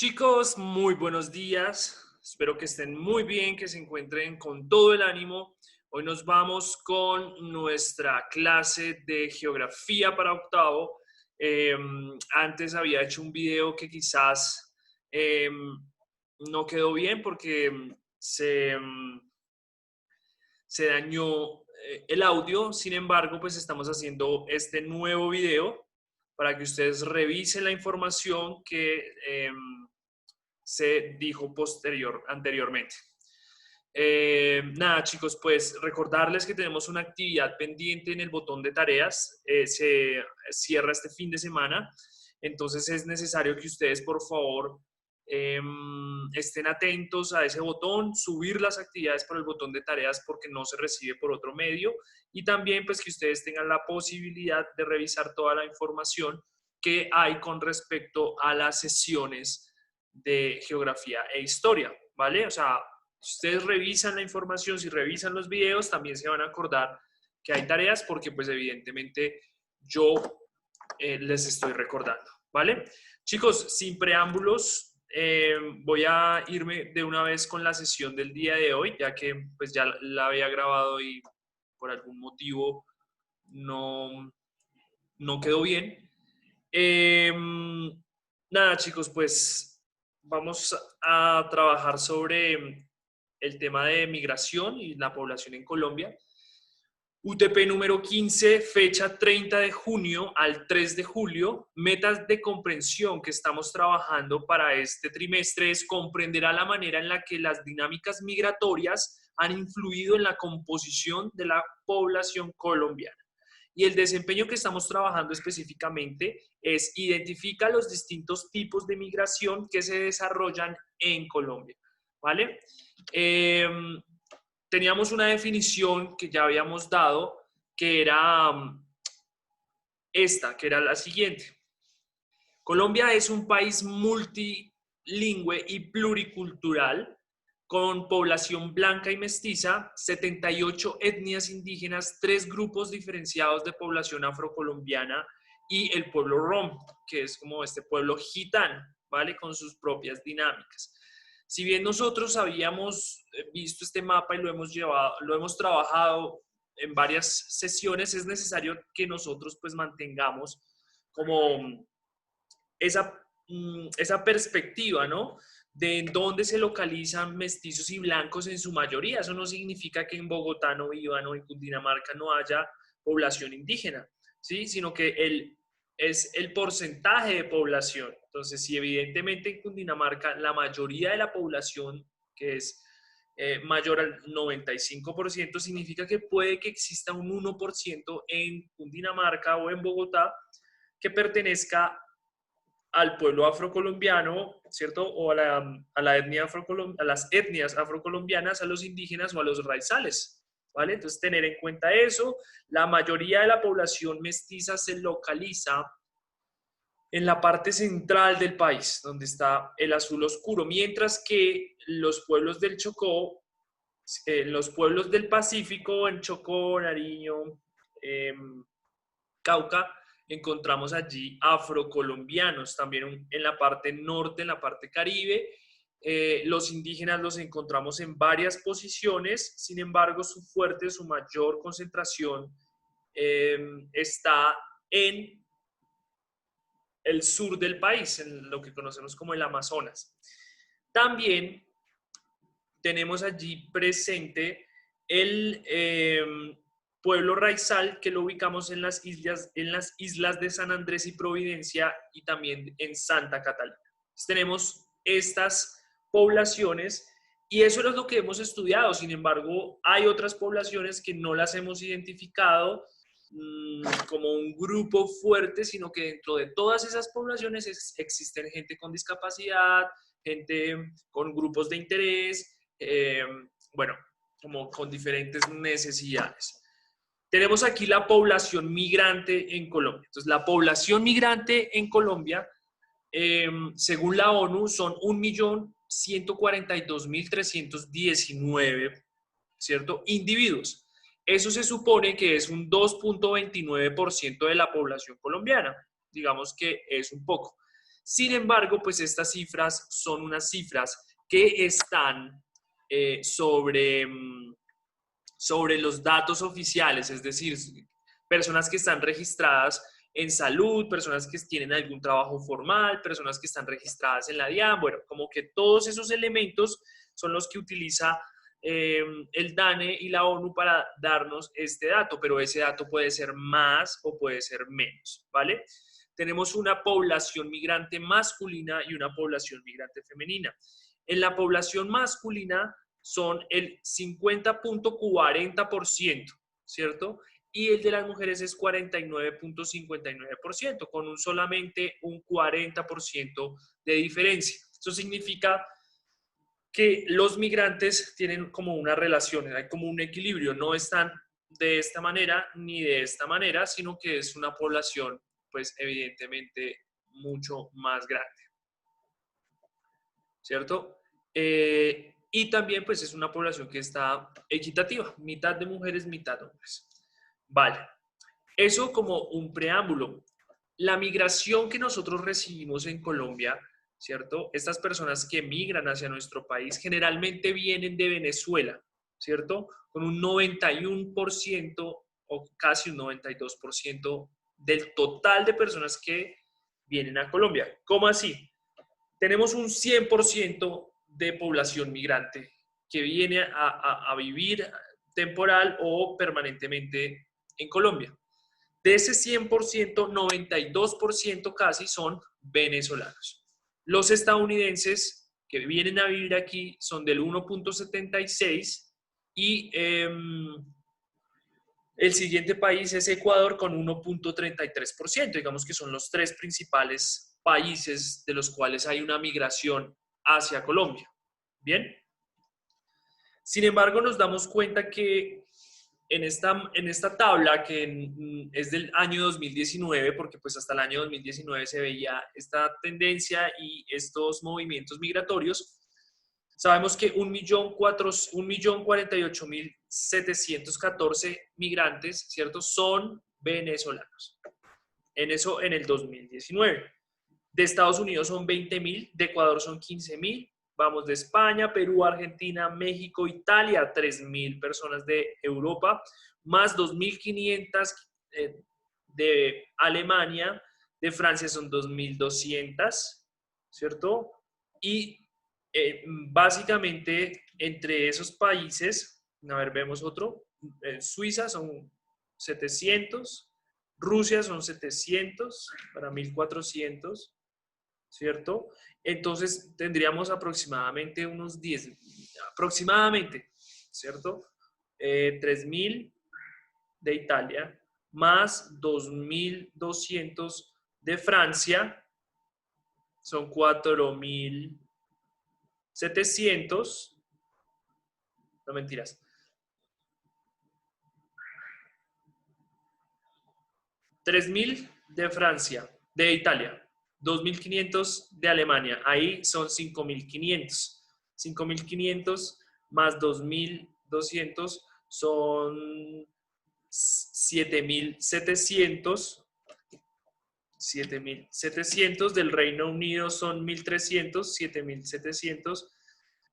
Chicos, muy buenos días. Espero que estén muy bien, que se encuentren con todo el ánimo. Hoy nos vamos con nuestra clase de geografía para octavo. Eh, Antes había hecho un video que quizás no quedó bien porque se dañó el audio. Sin embargo, pues estamos haciendo este nuevo video para que ustedes revisen la información que se dijo anteriormente. Nada, chicos, pues recordarles que tenemos una actividad pendiente en el botón de tareas. Se cierra este fin de semana, entonces es necesario que ustedes, por favor, estén atentos a ese botón, subir las actividades por el botón de tareas porque no se recibe por otro medio, y también pues que ustedes tengan la posibilidad de revisar toda la información que hay con respecto a las sesiones de geografía e historia, ¿vale? O sea, si ustedes revisan la información, si revisan los videos, también se van a acordar que hay tareas porque pues evidentemente yo les estoy recordando, ¿vale? Chicos, sin preámbulos, voy a irme de una vez con la sesión del día de hoy, ya que pues ya la había grabado y por algún motivo no quedó bien. Nada, chicos, pues vamos a trabajar sobre el tema de migración y la población en Colombia. UTP número 15, fecha 30 de junio al 3 de julio. Metas de comprensión que estamos trabajando para este trimestre es comprender la manera en la que las dinámicas migratorias han influido en la composición de la población colombiana. Y el desempeño que estamos trabajando específicamente es identifica los distintos tipos de migración que se desarrollan en Colombia, ¿vale? Teníamos una definición que ya habíamos dado, que era que era la siguiente. Colombia es un país multilingüe y pluricultural, con población blanca y mestiza, 78 etnias indígenas, 3 grupos diferenciados de población afrocolombiana y el pueblo rom, que es como este pueblo gitano, ¿vale? Con sus propias dinámicas. Si bien nosotros habíamos visto este mapa y lo hemos trabajado en varias sesiones, es necesario que nosotros pues mantengamos como esa perspectiva, ¿no? De dónde se localizan mestizos y blancos en su mayoría. Eso no significa que en Bogotá no vivan o en Cundinamarca no haya población indígena, ¿sí? Sino que es el porcentaje de población. Entonces, si evidentemente en Cundinamarca la mayoría de la población, que es mayor al 95%, significa que puede que exista un 1% en Cundinamarca o en Bogotá que pertenezca al pueblo afrocolombiano, ¿cierto? O a las etnias afrocolombianas, a los indígenas o a los raizales, ¿vale? Entonces, tener en cuenta eso. La mayoría de la población mestiza se localiza en la parte central del país, donde está el azul oscuro, mientras que los pueblos del Chocó, los pueblos del Pacífico, en Chocó, Nariño, eh, Cauca, encontramos allí afrocolombianos, también en la parte norte, en la parte caribe. Los indígenas los encontramos en varias posiciones, sin embargo, su mayor concentración está en el sur del país, en lo que conocemos como el Amazonas. También tenemos allí presente el pueblo raizal, que lo ubicamos en las islas de San Andrés y Providencia y también en Santa Catalina. Entonces, tenemos estas poblaciones y eso es lo que hemos estudiado. Sin embargo, hay otras poblaciones que no las hemos identificado como un grupo fuerte, sino que dentro de todas esas poblaciones existen gente con discapacidad, gente con grupos de interés, bueno, como con diferentes necesidades. Tenemos aquí la población migrante en Colombia. Entonces, la población migrante en Colombia, según la ONU, son 1.142.319, ¿cierto? Individuos. Eso se supone que es un 2.29% de la población colombiana. Digamos que es un poco. Sin embargo, pues estas cifras son unas cifras que están sobre los datos oficiales, es decir, personas que están registradas en salud, personas que tienen algún trabajo formal, personas que están registradas en la DIAN, bueno, como que todos esos elementos son los que utiliza el DANE y la ONU para darnos este dato, pero ese dato puede ser más o puede ser menos, ¿vale? Tenemos una población migrante masculina y una población migrante femenina. En la población masculina son el 50.40%, ¿cierto? Y el de las mujeres es 49.59%, con solamente un 40% de diferencia. Eso significa que los migrantes tienen como una relación, hay como un equilibrio, no están de esta manera ni de esta manera, sino que es una población, pues evidentemente, mucho más grande, ¿cierto? Y también, pues es una población que está equitativa, mitad de mujeres, mitad de hombres. Vale, eso como un preámbulo. La migración que nosotros recibimos en Colombia, ¿cierto? Estas personas que migran hacia nuestro país generalmente vienen de Venezuela, ¿cierto? Con un 91% o casi un 92% del total de personas que vienen a Colombia. ¿Cómo así? Tenemos un 100% de población migrante que viene a vivir temporal o permanentemente en Colombia. De ese 100%, 92% casi son venezolanos. Los estadounidenses que vienen a vivir aquí son del 1.76 y el siguiente país es Ecuador con 1.33%. Digamos que son los tres principales países de los cuales hay una migración hacia Colombia. Bien. Sin embargo, nos damos cuenta que en esta tabla, que es del año 2019, porque pues hasta el año 2019 se veía esta tendencia y estos movimientos migratorios, sabemos que 1.048.714 migrantes, ¿cierto?, son venezolanos. Eso en el 2019. De Estados Unidos son 20.000, de Ecuador son 15.000, vamos de España, Perú, Argentina, México, Italia, 3.000 personas de Europa, más 2.500 de Alemania, de Francia son 2.200, ¿cierto? Y básicamente entre esos países, a ver, vemos otro, Suiza son 700, Rusia son 700 para 1.400, ¿cierto? Entonces tendríamos aproximadamente unos 10, aproximadamente, ¿cierto? 3.000 de Italia, más 2.200 de Francia, son 4.700, no mentiras, 3.000 de Francia, de Italia, 2.500 de Alemania, ahí son 5.500. 5.500 más 2.200 son 7.700. 7.700 del Reino Unido son 1.300, 7.700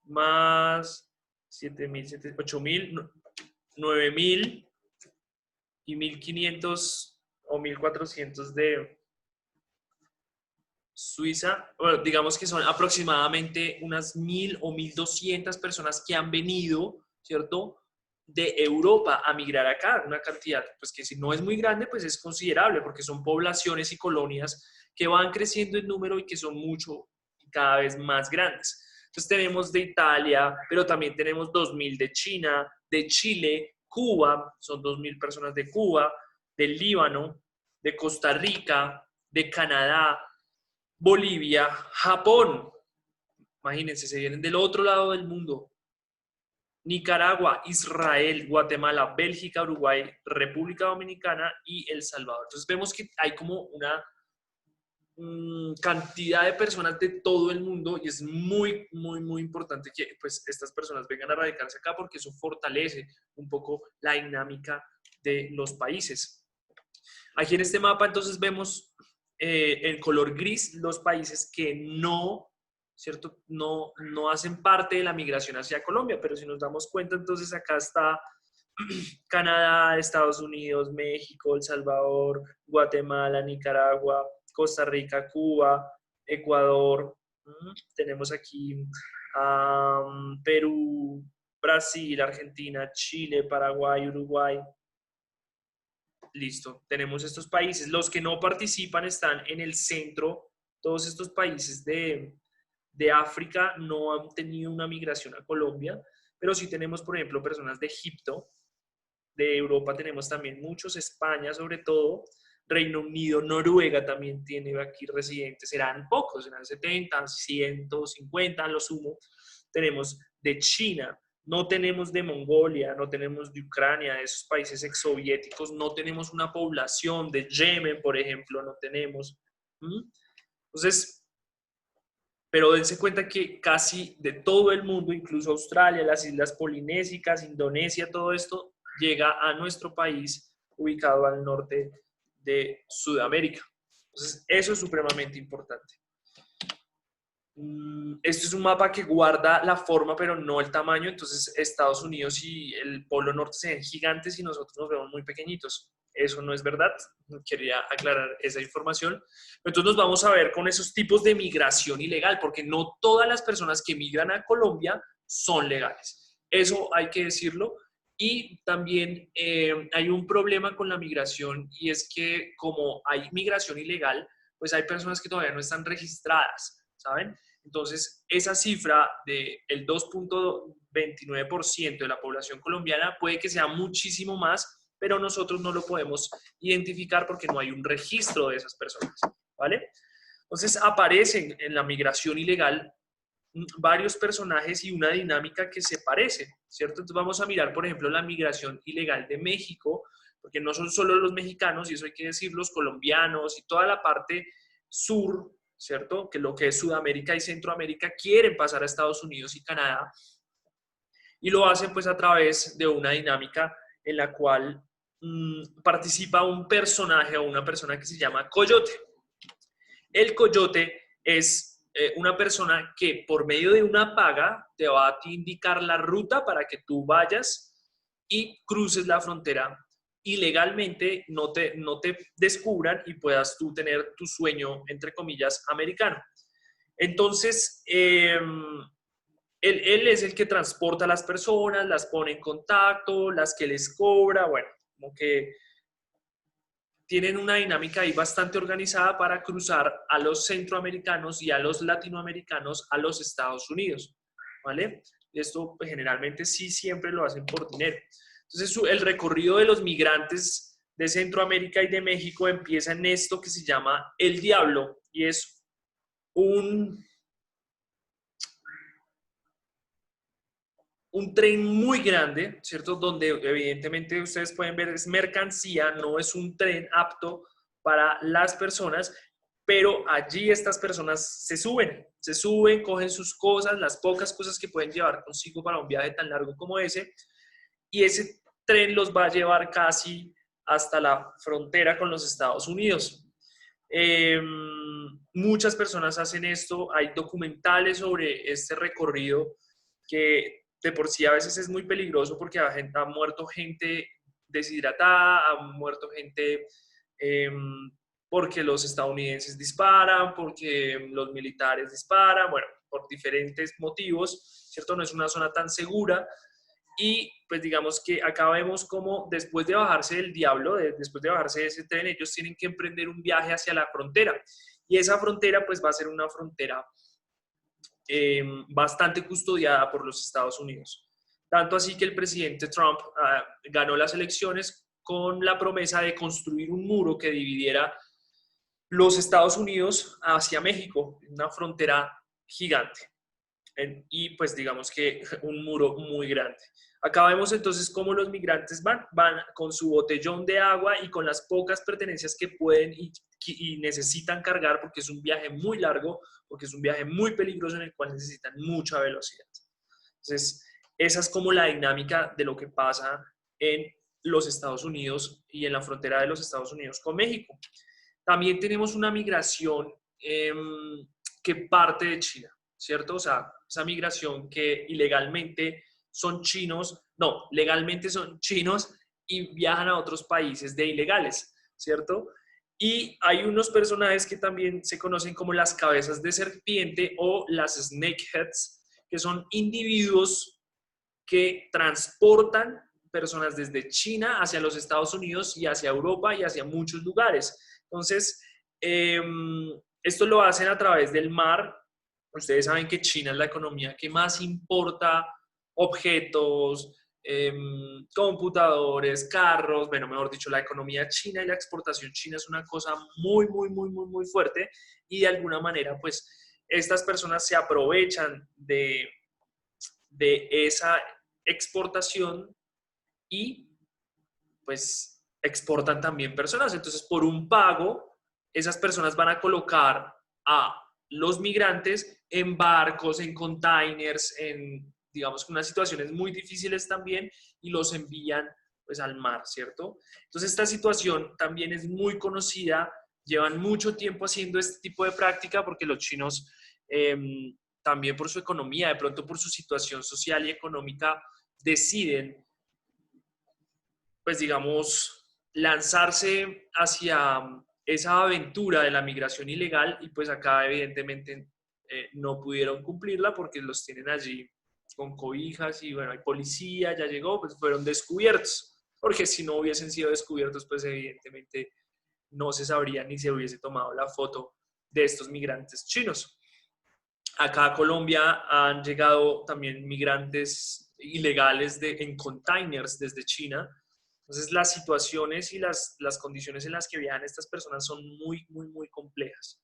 más 7.700, 8.000, 9.000 y 1.500 o 1.400 de Suiza. Bueno, digamos que son aproximadamente unas 1.000 o 1.200 personas que han venido, ¿cierto?, de Europa a migrar acá, una cantidad, pues que si no es muy grande, pues es considerable, porque son poblaciones y colonias que van creciendo en número y que son mucho y cada vez más grandes. Entonces tenemos de Italia, pero también tenemos 2.000 de China, de Chile, Cuba, son 2.000 personas de Cuba, del Líbano, de Costa Rica, de Canadá, Bolivia, Japón. Imagínense, se vienen del otro lado del mundo. Nicaragua, Israel, Guatemala, Bélgica, Uruguay, República Dominicana y El Salvador. Entonces vemos que hay como una cantidad de personas de todo el mundo y es muy, muy, muy importante que pues estas personas vengan a radicarse acá porque eso fortalece un poco la dinámica de los países. Aquí en este mapa entonces vemos en color gris los países que no, ¿cierto? No hacen parte de la migración hacia Colombia, pero si nos damos cuenta, entonces acá está Canadá, Estados Unidos, México, El Salvador, Guatemala, Nicaragua, Costa Rica, Cuba, Ecuador. Tenemos aquí Perú, Brasil, Argentina, Chile, Paraguay, Uruguay. Listo, tenemos estos países. Los que no participan están en el centro. Todos estos países de África no han tenido una migración a Colombia, pero sí tenemos, por ejemplo, personas de Egipto, de Europa tenemos también muchos, España sobre todo, Reino Unido, Noruega también tiene aquí residentes, serán pocos, serán 70, 150 a lo sumo. Tenemos de China, no tenemos de Mongolia, no tenemos de Ucrania, de esos países exsoviéticos, no tenemos una población de Yemen, por ejemplo, no tenemos. Entonces, pero dense cuenta que casi de todo el mundo, incluso Australia, las islas polinésicas, Indonesia, todo esto llega a nuestro país ubicado al norte de Sudamérica. Entonces, eso es supremamente importante. Este es un mapa que guarda la forma, pero no el tamaño. Entonces, Estados Unidos y el Polo Norte se ven gigantes y nosotros nos vemos muy pequeñitos. Eso no es verdad. Quería aclarar esa información. Entonces, nos vamos a ver con esos tipos de migración ilegal, porque no todas las personas que migran a Colombia son legales. Eso hay que decirlo. Y también hay un problema con la migración y es que como hay migración ilegal, pues hay personas que todavía no están registradas, ¿saben? Entonces, esa cifra del 2.29% de la población colombiana puede que sea muchísimo más, pero nosotros no lo podemos identificar porque no hay un registro de esas personas, ¿vale? Entonces, aparecen en la migración ilegal varios personajes y una dinámica que se parece, ¿cierto? Entonces, vamos a mirar, por ejemplo, la migración ilegal de México, porque no son solo los mexicanos, y eso hay que decir, los colombianos y toda la parte sur, ¿cierto? Que lo que es Sudamérica y Centroamérica quieren pasar a Estados Unidos y Canadá y lo hacen pues a través de una dinámica en la cual participa un personaje o una persona que se llama Coyote. El Coyote es una persona que por medio de una paga te va a indicar la ruta para que tú vayas y cruces la frontera ilegalmente, no te descubran y puedas tú tener tu sueño, entre comillas, americano. Entonces, él es el que transporta a las personas, las pone en contacto, las que les cobra, bueno, como que tienen una dinámica ahí bastante organizada para cruzar a los centroamericanos y a los latinoamericanos a los Estados Unidos, ¿vale? Esto pues, generalmente sí siempre lo hacen por dinero. Entonces, el recorrido de los migrantes de Centroamérica y de México empieza en esto que se llama El Diablo y es un tren muy grande, ¿cierto? Donde evidentemente ustedes pueden ver es mercancía, no es un tren apto para las personas, pero allí estas personas se suben, cogen sus cosas, las pocas cosas que pueden llevar consigo para un viaje tan largo como ese, y ese tren los va a llevar casi hasta la frontera con los Estados Unidos. Muchas personas hacen esto, hay documentales sobre este recorrido que de por sí a veces es muy peligroso porque ha muerto gente deshidratada, ha muerto gente porque los estadounidenses disparan, porque los militares disparan, bueno, por diferentes motivos, ¿cierto? No es una zona tan segura y pues digamos que acá vemos como después de bajarse del Diablo, después de bajarse de ese tren, ellos tienen que emprender un viaje hacia la frontera y esa frontera pues va a ser una frontera bastante custodiada por los Estados Unidos. Tanto así que el presidente Trump ganó las elecciones con la promesa de construir un muro que dividiera los Estados Unidos hacia México, una frontera gigante. Y pues digamos que un muro muy grande. Acá vemos entonces cómo los migrantes van con su botellón de agua y con las pocas pertenencias que pueden y necesitan cargar porque es un viaje muy largo, porque es un viaje muy peligroso en el cual necesitan mucha velocidad. Entonces, esa es como la dinámica de lo que pasa en los Estados Unidos y en la frontera de los Estados Unidos con México. también tenemos una migración que parte de China, ¿cierto? O sea, esa migración que ilegalmente son chinos, no, legalmente son chinos y viajan a otros países de ilegales, ¿cierto? Y hay unos personajes que también se conocen como las cabezas de serpiente o las snakeheads, que son individuos que transportan personas desde China hacia los Estados Unidos y hacia Europa y hacia muchos lugares. Entonces, esto lo hacen a través del mar. Ustedes saben que China es la economía que más importa objetos, computadores, carros, bueno, mejor dicho, la economía china y la exportación china es una cosa muy, muy, muy, muy, muy fuerte y de alguna manera, pues, estas personas se aprovechan de esa exportación y pues exportan también personas. Entonces, por un pago, esas personas van a colocar a los migrantes en barcos, en containers, en, digamos, unas situaciones muy difíciles también y los envían pues al mar, ¿cierto? Entonces, esta situación también es muy conocida, llevan mucho tiempo haciendo este tipo de práctica porque los chinos también por su economía, de pronto por su situación social y económica, deciden, pues digamos, lanzarse hacia esa aventura de la migración ilegal y pues acá evidentemente no pudieron cumplirla porque los tienen allí con cobijas y bueno, hay policía, ya llegó, pues fueron descubiertos, porque si no hubiesen sido descubiertos, pues evidentemente no se sabría ni se hubiese tomado la foto de estos migrantes chinos. Acá a Colombia han llegado también migrantes ilegales en containers desde China. Entonces, las situaciones y las condiciones en las que viajan estas personas son muy, muy, muy complejas.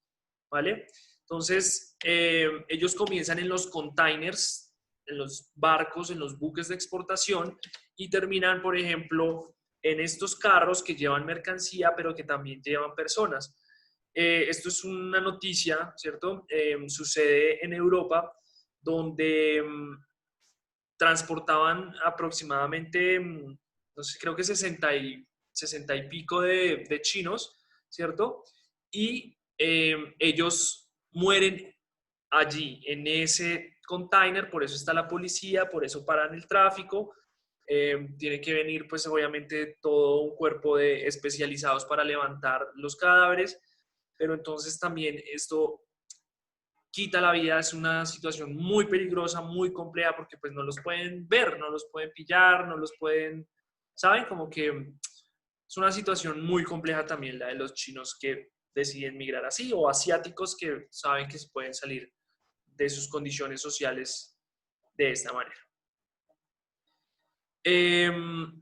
¿Vale? Entonces, ellos comienzan en los containers, en los barcos, en los buques de exportación y terminan, por ejemplo, en estos carros que llevan mercancía, pero que también llevan personas. Esto es una noticia, ¿cierto? Sucede en Europa, donde transportaban aproximadamente, no sé, creo que 60 y pico de chinos, ¿cierto? Y ellos mueren allí, en ese container, por eso está la policía, por eso paran el tráfico. Tiene que venir, pues obviamente, todo un cuerpo de especializados para levantar los cadáveres, pero entonces también esto quita la vida, es una situación muy peligrosa, muy compleja, porque pues no los pueden ver, no los pueden pillar, no los pueden, ¿saben? Como que es una situación muy compleja también la de los chinos que deciden migrar así, o asiáticos que saben que se pueden salir de sus condiciones sociales de esta manera.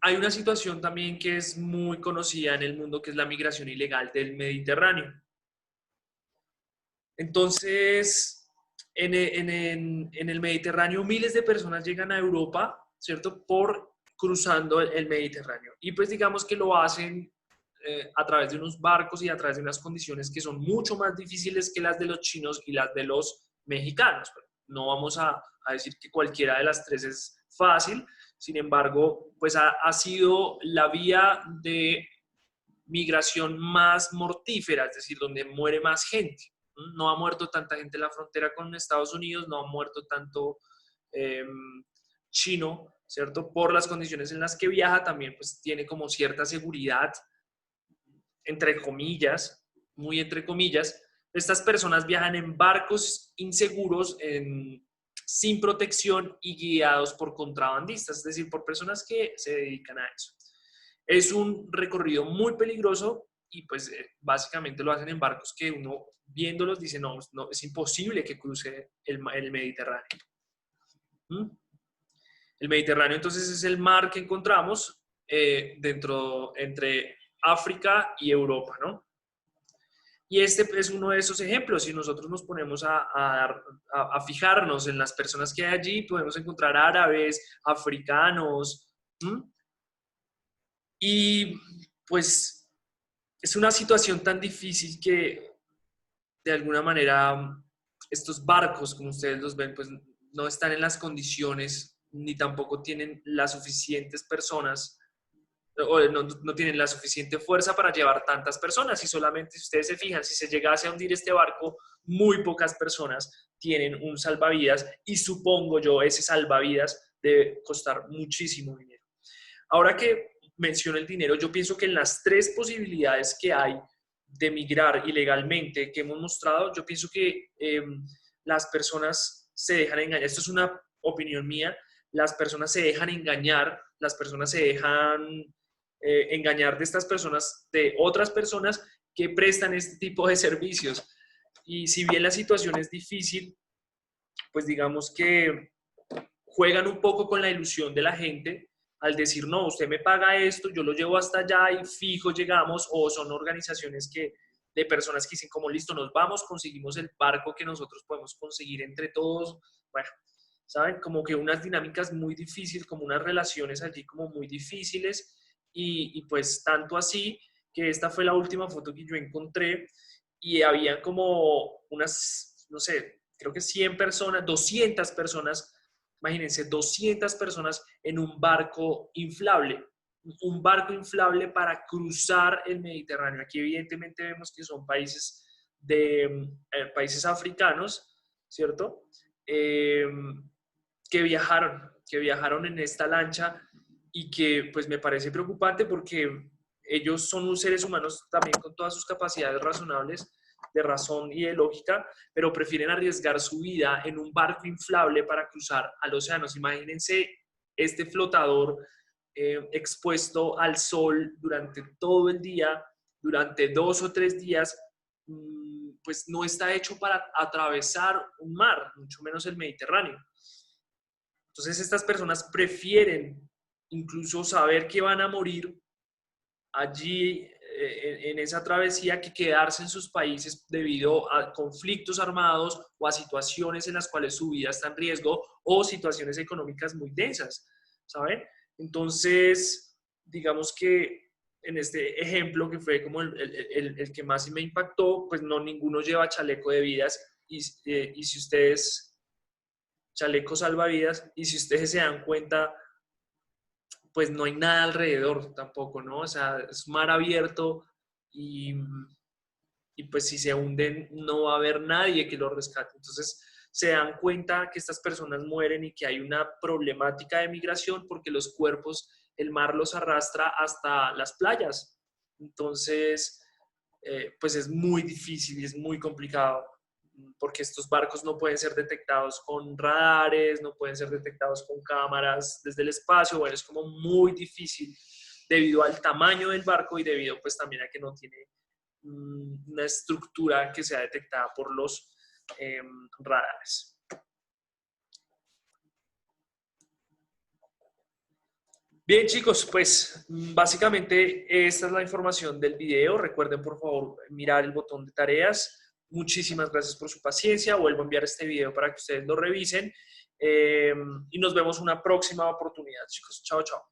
Hay una situación también que es muy conocida en el mundo, que es la migración ilegal del Mediterráneo. Entonces, en el Mediterráneo miles de personas llegan a Europa, ¿cierto? Por cruzando el Mediterráneo. Y pues digamos que lo hacen a través de unos barcos y a través de unas condiciones que son mucho más difíciles que las de los chinos y las de los mexicanos. No vamos a decir que cualquiera de las tres es fácil, sin embargo, pues ha sido la vía de migración más mortífera, es decir, donde muere más gente. No ha muerto tanta gente en la frontera con Estados Unidos, no ha muerto tanto eh, chino, ¿cierto? Por las condiciones en las que viaja, también pues tiene como cierta seguridad, entre comillas, muy entre comillas. Estas personas viajan en barcos inseguros, sin protección y guiados por contrabandistas, es decir, por personas que se dedican a eso. Es un recorrido muy peligroso y pues básicamente lo hacen en barcos que uno viéndolos dice, no, no es imposible que cruce el Mediterráneo. ¿Mm? El Mediterráneo entonces es el mar que encontramos entre África y Europa, ¿no? Y este es uno de esos ejemplos. Si nosotros nos ponemos a fijarnos en las personas que hay allí, podemos encontrar árabes, africanos, ¿m? Y pues es una situación tan difícil que de alguna manera estos barcos, como ustedes los ven, pues no están en las condiciones ni tampoco tienen las suficientes personas o no tienen la suficiente fuerza para llevar tantas personas. Y solamente, si ustedes se fijan, si se llegase a hundir este barco, muy pocas personas tienen un salvavidas y supongo yo ese salvavidas debe costar muchísimo dinero. Ahora que menciono el dinero, yo pienso que en las tres posibilidades que hay de migrar ilegalmente que hemos mostrado, yo pienso que las personas se dejan engañar. Esto es una opinión mía. Las personas se dejan engañar, las personas se dejan engañar de estas personas, de otras personas que prestan este tipo de servicios. Y si bien la situación es difícil, pues digamos que juegan un poco con la ilusión de la gente al decir, no, usted me paga esto, yo lo llevo hasta allá y fijo llegamos, o son organizaciones que, de personas que dicen como, listo, nos vamos, conseguimos el barco que nosotros podemos conseguir entre todos. Bueno, ¿saben? Como que unas dinámicas muy difíciles, como unas relaciones allí como muy difíciles, y pues tanto así que esta fue la última foto que yo encontré y había como unas, no sé, creo que 100 personas, 200 personas, imagínense, 200 personas en un barco inflable para cruzar el Mediterráneo. Aquí evidentemente vemos que son países países africanos, ¿cierto? Que viajaron en esta lancha y que pues me parece preocupante porque ellos son seres humanos también con todas sus capacidades razonables, de razón y de lógica, pero prefieren arriesgar su vida en un barco inflable para cruzar al océano. Imagínense este flotador expuesto al sol durante todo el día, durante 2 o 3 días, pues no está hecho para atravesar un mar, mucho menos el Mediterráneo. Entonces estas personas prefieren incluso saber que van a morir allí en esa travesía que quedarse en sus países debido a conflictos armados o a situaciones en las cuales su vida está en riesgo o situaciones económicas muy densas, ¿saben? Entonces, digamos que en este ejemplo que fue como el que más me impactó, pues no ninguno lleva chaleco de vidas y si ustedes chaleco salvavidas, y si ustedes se dan cuenta, pues no hay nada alrededor tampoco, ¿no? O sea, es mar abierto y, y pues si se hunden no va a haber nadie que los rescate. Entonces se dan cuenta que estas personas mueren y que hay una problemática de migración porque los cuerpos, el mar los arrastra hasta las playas. Entonces, pues es muy difícil y es muy complicado porque estos barcos no pueden ser detectados con radares, no pueden ser detectados con cámaras desde el espacio. Bueno, es como muy difícil debido al tamaño del barco y debido pues también a que no tiene una estructura que sea detectada por los radares. Bien, chicos, pues básicamente esta es la información del video. Recuerden, por favor, mirar el botón de tareas. Muchísimas gracias por su paciencia. Vuelvo a enviar este video para que ustedes lo revisen. Y nos vemos una próxima oportunidad, chicos. Chao, chao.